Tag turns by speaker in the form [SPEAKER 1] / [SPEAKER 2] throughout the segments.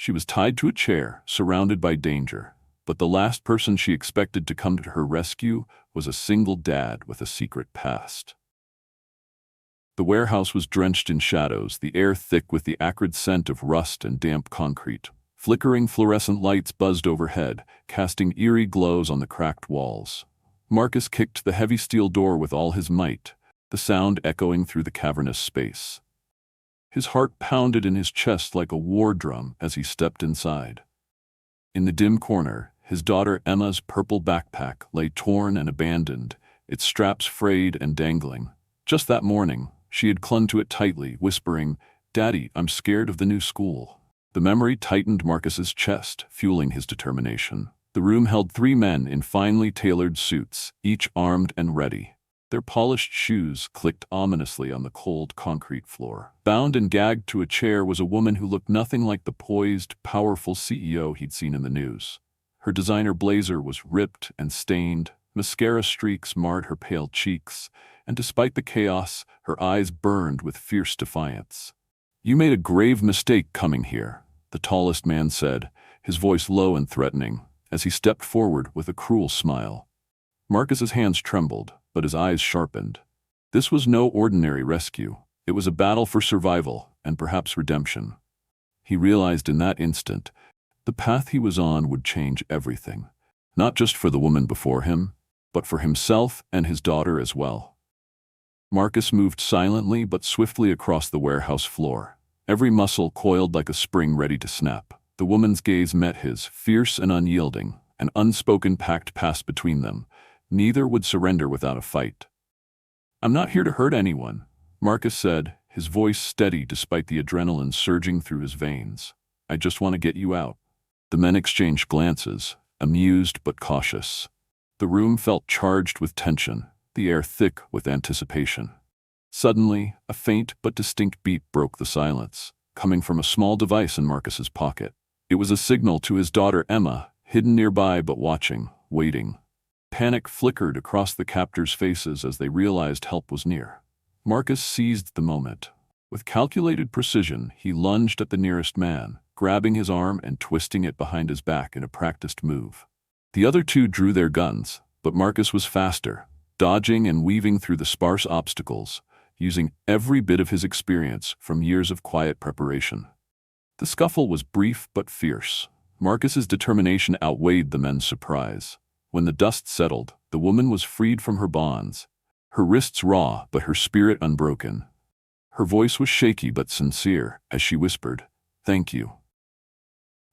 [SPEAKER 1] She was tied to a chair, surrounded by danger, but the last person she expected to come to her rescue was a single dad with a secret past. The warehouse was drenched in shadows, the air thick with the acrid scent of rust and damp concrete. Flickering fluorescent lights buzzed overhead, casting eerie glows on the cracked walls. Marcus kicked the heavy steel door with all his might, the sound echoing through the cavernous space. His heart pounded in his chest like a war drum as he stepped inside. In the dim corner, his daughter Emma's purple backpack lay torn and abandoned, its straps frayed and dangling. Just that morning, she had clung to it tightly, whispering, "Daddy, I'm scared of the new school." The memory tightened Marcus's chest, fueling his determination. The room held 3 men in finely tailored suits, each armed and ready. Their polished shoes clicked ominously on the cold concrete floor. Bound and gagged to a chair was a woman who looked nothing like the poised, powerful CEO he'd seen in the news. Her designer blazer was ripped and stained, mascara streaks marred her pale cheeks, and despite the chaos, her eyes burned with fierce defiance. "You made a grave mistake coming here," the tallest man said, his voice low and threatening, as he stepped forward with a cruel smile. Marcus's hands trembled, but his eyes sharpened. This was no ordinary rescue. It was a battle for survival and perhaps redemption. He realized in that instant, the path he was on would change everything, not just for the woman before him, but for himself and his daughter as well. Marcus moved silently but swiftly across the warehouse floor, every muscle coiled like a spring ready to snap. The woman's gaze met his, fierce and unyielding, an unspoken pact passed between them. Neither would surrender without a fight. "I'm not here to hurt anyone," Marcus said, his voice steady despite the adrenaline surging through his veins. "I just want to get you out." The men exchanged glances, amused but cautious. The room felt charged with tension, the air thick with anticipation. Suddenly, a faint but distinct beep broke the silence, coming from a small device in Marcus's pocket. It was a signal to his daughter Emma, hidden nearby but watching, waiting. Panic flickered across the captors' faces as they realized help was near. Marcus seized the moment. With calculated precision, he lunged at the nearest man, grabbing his arm and twisting it behind his back in a practiced move. The other 2 drew their guns, but Marcus was faster, dodging and weaving through the sparse obstacles, using every bit of his experience from years of quiet preparation. The scuffle was brief but fierce. Marcus's determination outweighed the men's surprise. When the dust settled, the woman was freed from her bonds, her wrists raw but her spirit unbroken. Her voice was shaky but sincere as she whispered, "Thank you."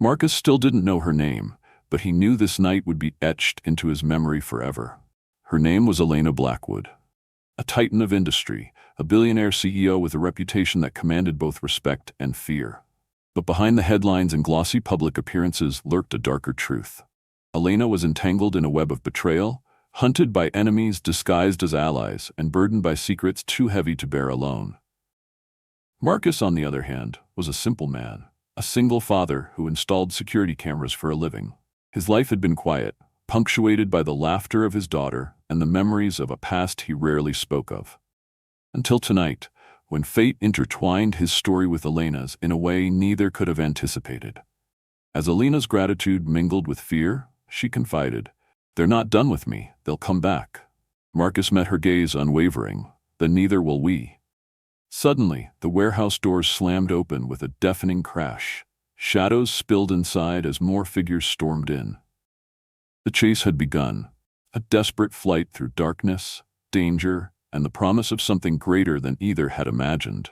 [SPEAKER 1] Marcus still didn't know her name, but he knew this night would be etched into his memory forever. Her name was Elena Blackwood, a titan of industry, a billionaire CEO with a reputation that commanded both respect and fear. But behind the headlines and glossy public appearances lurked a darker truth. Elena was entangled in a web of betrayal, hunted by enemies disguised as allies, and burdened by secrets too heavy to bear alone. Marcus, on the other hand, was a simple man, a single father who installed security cameras for a living. His life had been quiet, punctuated by the laughter of his daughter and the memories of a past he rarely spoke of. Until tonight, when fate intertwined his story with Elena's in a way neither could have anticipated. As Elena's gratitude mingled with fear, she confided, "They're not done with me, they'll come back." Marcus met her gaze unwavering, "Then neither will we." Suddenly, the warehouse doors slammed open with a deafening crash. Shadows spilled inside as more figures stormed in. The chase had begun, a desperate flight through darkness, danger, and the promise of something greater than either had imagined.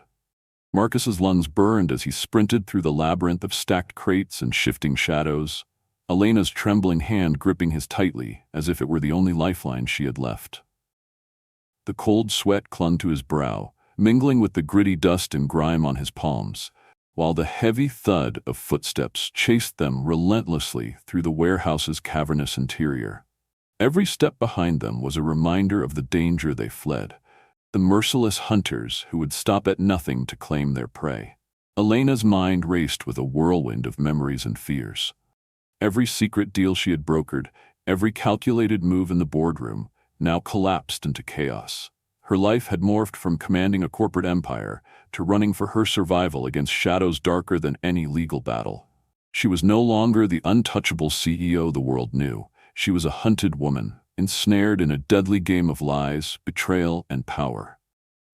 [SPEAKER 1] Marcus's lungs burned as he sprinted through the labyrinth of stacked crates and shifting shadows, Elena's trembling hand gripping his tightly as if it were the only lifeline she had left. The cold sweat clung to his brow, mingling with the gritty dust and grime on his palms, while the heavy thud of footsteps chased them relentlessly through the warehouse's cavernous interior. Every step behind them was a reminder of the danger they fled, the merciless hunters who would stop at nothing to claim their prey. Elena's mind raced with a whirlwind of memories and fears. Every secret deal she had brokered, every calculated move in the boardroom, now collapsed into chaos. Her life had morphed from commanding a corporate empire to running for her survival against shadows darker than any legal battle. She was no longer the untouchable CEO the world knew. She was a hunted woman, ensnared in a deadly game of lies, betrayal, and power.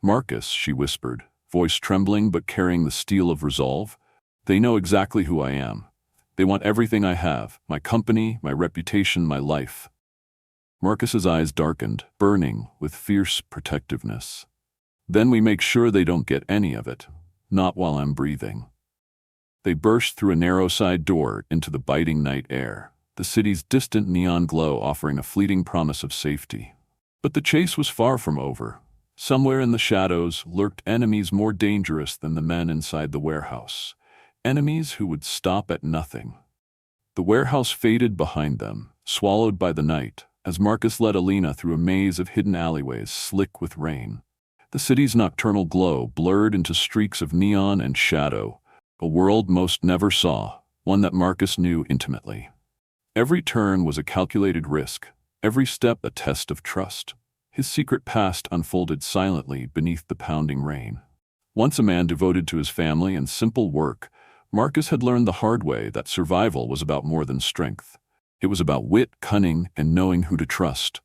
[SPEAKER 1] "Marcus," she whispered, voice trembling but carrying the steel of resolve, "they know exactly who I am. They want everything I have, my company, my reputation, my life." Marcus's eyes darkened, burning with fierce protectiveness. "Then we make sure they don't get any of it. Not while I'm breathing." They burst through a narrow side door into the biting night air, the city's distant neon glow offering a fleeting promise of safety. But the chase was far from over. Somewhere in the shadows lurked enemies more dangerous than the men inside the warehouse. Enemies who would stop at nothing. The warehouse faded behind them, swallowed by the night, as Marcus led Elena through a maze of hidden alleyways slick with rain. The city's nocturnal glow blurred into streaks of neon and shadow, a world most never saw, one that Marcus knew intimately. Every turn was a calculated risk, every step a test of trust. His secret past unfolded silently beneath the pounding rain. Once a man devoted to his family and simple work, Marcus had learned the hard way that survival was about more than strength. It was about wit, cunning, and knowing who to trust.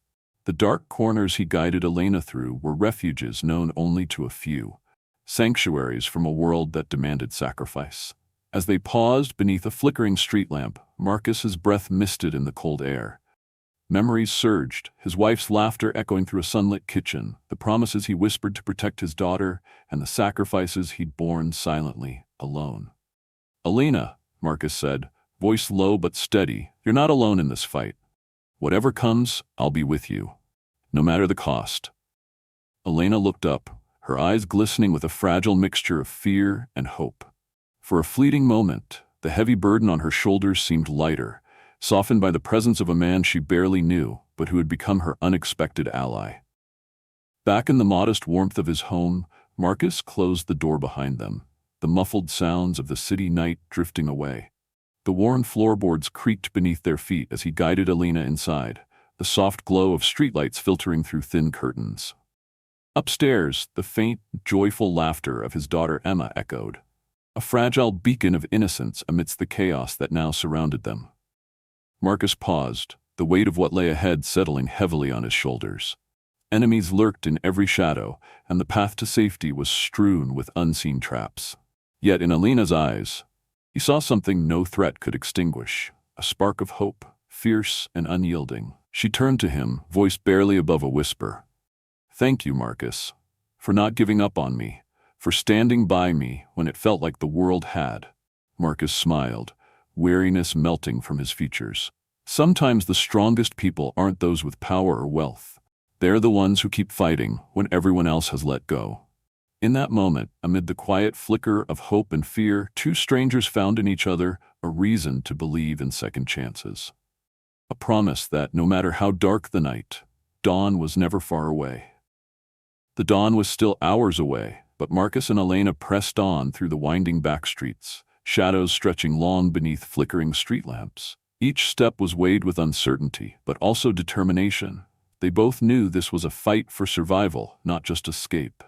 [SPEAKER 1] The dark corners he guided Elena through were refuges known only to a few, sanctuaries from a world that demanded sacrifice. As they paused beneath a flickering street lamp, Marcus's breath misted in the cold air. Memories surged, his wife's laughter echoing through a sunlit kitchen, the promises he whispered to protect his daughter, and the sacrifices he'd borne silently, alone. "Elena," Marcus said, voice low but steady, "you're not alone in this fight. Whatever comes, I'll be with you, no matter the cost." Elena looked up, her eyes glistening with a fragile mixture of fear and hope. For a fleeting moment, the heavy burden on her shoulders seemed lighter, softened by the presence of a man she barely knew, but who had become her unexpected ally. Back in the modest warmth of his home, Marcus closed the door behind them, the muffled sounds of the city night drifting away. The worn floorboards creaked beneath their feet as he guided Elena inside, the soft glow of streetlights filtering through thin curtains. Upstairs, the faint, joyful laughter of his daughter Emma echoed, a fragile beacon of innocence amidst the chaos that now surrounded them. Marcus paused, the weight of what lay ahead settling heavily on his shoulders. Enemies lurked in every shadow, and the path to safety was strewn with unseen traps. Yet in Elena's eyes, he saw something no threat could extinguish, a spark of hope, fierce and unyielding. She turned to him, voice barely above a whisper. "Thank you, Marcus, for not giving up on me, for standing by me when it felt like the world had." Marcus smiled, weariness melting from his features. Sometimes the strongest people aren't those with power or wealth. They're the ones who keep fighting when everyone else has let go. In that moment, amid the quiet flicker of hope and fear, two strangers found in each other a reason to believe in second chances. A promise that, no matter how dark the night, dawn was never far away. The dawn was still hours away, but Marcus and Elena pressed on through the winding back streets, shadows stretching long beneath flickering street lamps. Each step was weighed with uncertainty, but also determination. They both knew this was a fight for survival, not just escape.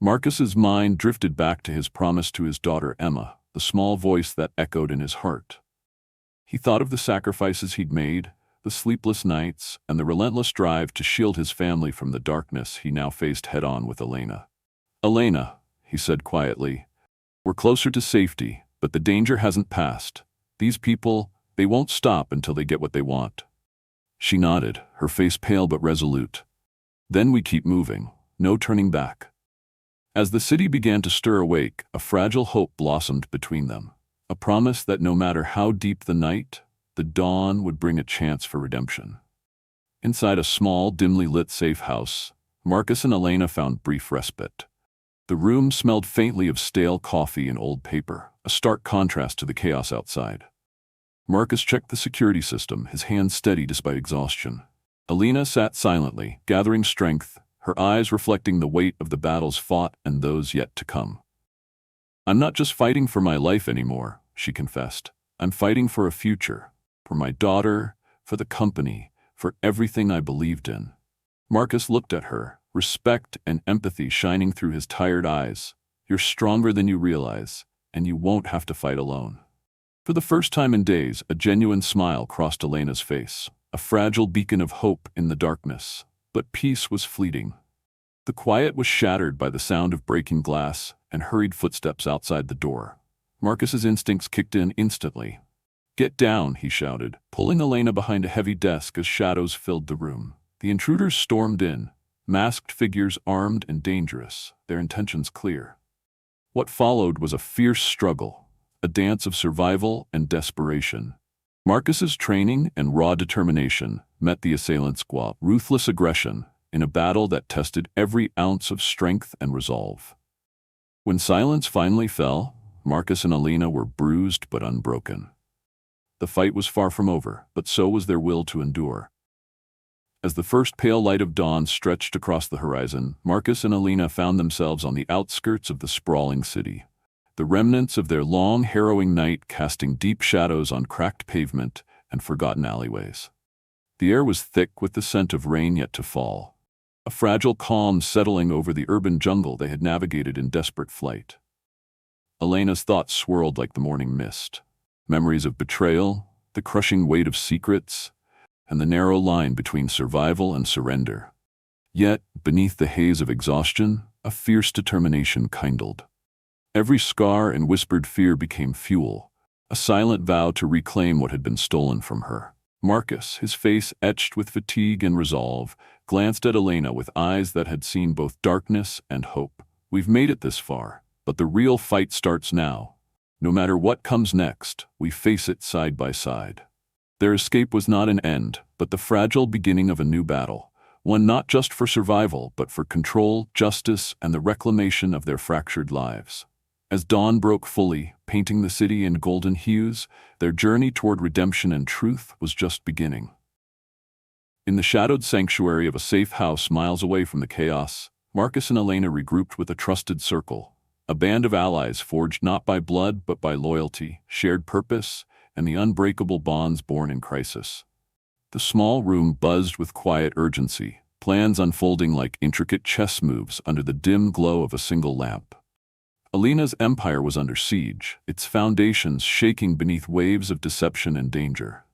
[SPEAKER 1] Marcus's mind drifted back to his promise to his daughter Emma, the small voice that echoed in his heart. He thought of the sacrifices he'd made, the sleepless nights, and the relentless drive to shield his family from the darkness he now faced head-on with Elena. "Elena," he said quietly, "we're closer to safety, but the danger hasn't passed. These people, they won't stop until they get what they want." She nodded, her face pale but resolute. "Then we keep moving, no turning back." As the city began to stir awake, a fragile hope blossomed between them, a promise that no matter how deep the night, the dawn would bring a chance for redemption. Inside a small, dimly lit safe house, Marcus and Elena found brief respite. The room smelled faintly of stale coffee and old paper, a stark contrast to the chaos outside. Marcus checked the security system, his hands steady despite exhaustion. Elena sat silently, gathering strength, her eyes reflecting the weight of the battles fought and those yet to come. "I'm not just fighting for my life anymore," she confessed. "I'm fighting for a future, for my daughter, for the company, for everything I believed in." Marcus looked at her, respect and empathy shining through his tired eyes. "You're stronger than you realize, and you won't have to fight alone." For the first time in days, a genuine smile crossed Elena's face, a fragile beacon of hope in the darkness. But peace was fleeting. The quiet was shattered by the sound of breaking glass and hurried footsteps outside the door. Marcus's instincts kicked in instantly. "Get down," he shouted, pulling Elena behind a heavy desk as shadows filled the room. The intruders stormed in, masked figures armed and dangerous, their intentions clear. What followed was a fierce struggle, a dance of survival and desperation. Marcus's training and raw determination met the assailants' ruthless aggression in a battle that tested every ounce of strength and resolve. When silence finally fell, Marcus and Elena were bruised but unbroken. The fight was far from over, but so was their will to endure. As the first pale light of dawn stretched across the horizon, Marcus and Elena found themselves on the outskirts of the sprawling city. The remnants of their long, harrowing night casting deep shadows on cracked pavement and forgotten alleyways. The air was thick with the scent of rain yet to fall, a fragile calm settling over the urban jungle they had navigated in desperate flight. Elena's thoughts swirled like the morning mist. Memories of betrayal, the crushing weight of secrets, and the narrow line between survival and surrender. Yet, beneath the haze of exhaustion, a fierce determination kindled. Every scar and whispered fear became fuel, a silent vow to reclaim what had been stolen from her. Marcus, his face etched with fatigue and resolve, glanced at Elena with eyes that had seen both darkness and hope. "We've made it this far, but the real fight starts now. No matter what comes next, we face it side by side." Their escape was not an end, but the fragile beginning of a new battle, one not just for survival, but for control, justice, and the reclamation of their fractured lives. As dawn broke fully, painting the city in golden hues, their journey toward redemption and truth was just beginning. In the shadowed sanctuary of a safe house miles away from the chaos, Marcus and Elena regrouped with a trusted circle, a band of allies forged not by blood but by loyalty, shared purpose, and the unbreakable bonds born in crisis. The small room buzzed with quiet urgency, plans unfolding like intricate chess moves under the dim glow of a single lamp. Elena's empire was under siege, its foundations shaking beneath waves of deception and danger.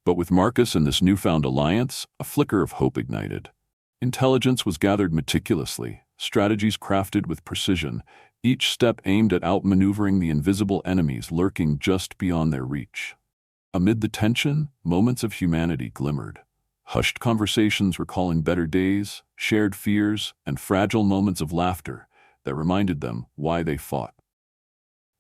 [SPEAKER 1] But with Marcus and this newfound alliance, a flicker of hope ignited. Intelligence was gathered meticulously, strategies crafted with precision, each step aimed at outmaneuvering the invisible enemies lurking just beyond their reach. Amid the tension, moments of humanity glimmered. Hushed conversations recalling better days, shared fears, and fragile moments of laughter that reminded them why they fought.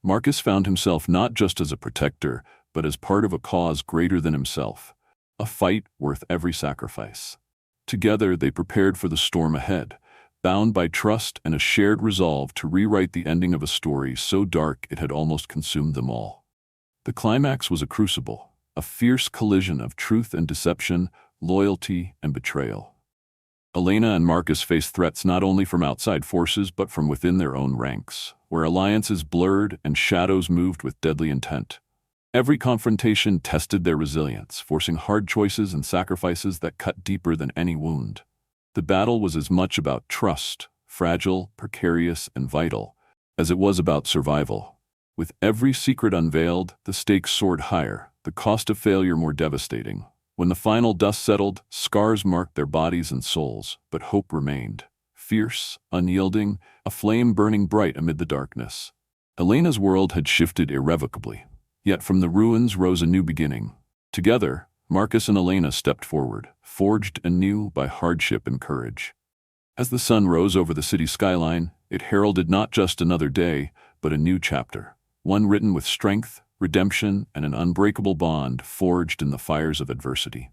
[SPEAKER 1] Marcus found himself not just as a protector, but as part of a cause greater than himself, a fight worth every sacrifice. Together they prepared for the storm ahead, bound by trust and a shared resolve to rewrite the ending of a story so dark it had almost consumed them all. The climax was a crucible, a fierce collision of truth and deception, loyalty and betrayal. Elena and Marcus faced threats not only from outside forces but from within their own ranks, where alliances blurred and shadows moved with deadly intent. Every confrontation tested their resilience, forcing hard choices and sacrifices that cut deeper than any wound. The battle was as much about trust, fragile, precarious, and vital, as it was about survival. With every secret unveiled, the stakes soared higher, the cost of failure more devastating. When the final dust settled, scars marked their bodies and souls, but hope remained. Fierce, unyielding, a flame burning bright amid the darkness. Elena's world had shifted irrevocably, yet from the ruins rose a new beginning. Together, Marcus and Elena stepped forward, forged anew by hardship and courage. As the sun rose over the city skyline, it heralded not just another day, but a new chapter, one written with strength, redemption, and an unbreakable bond forged in the fires of adversity.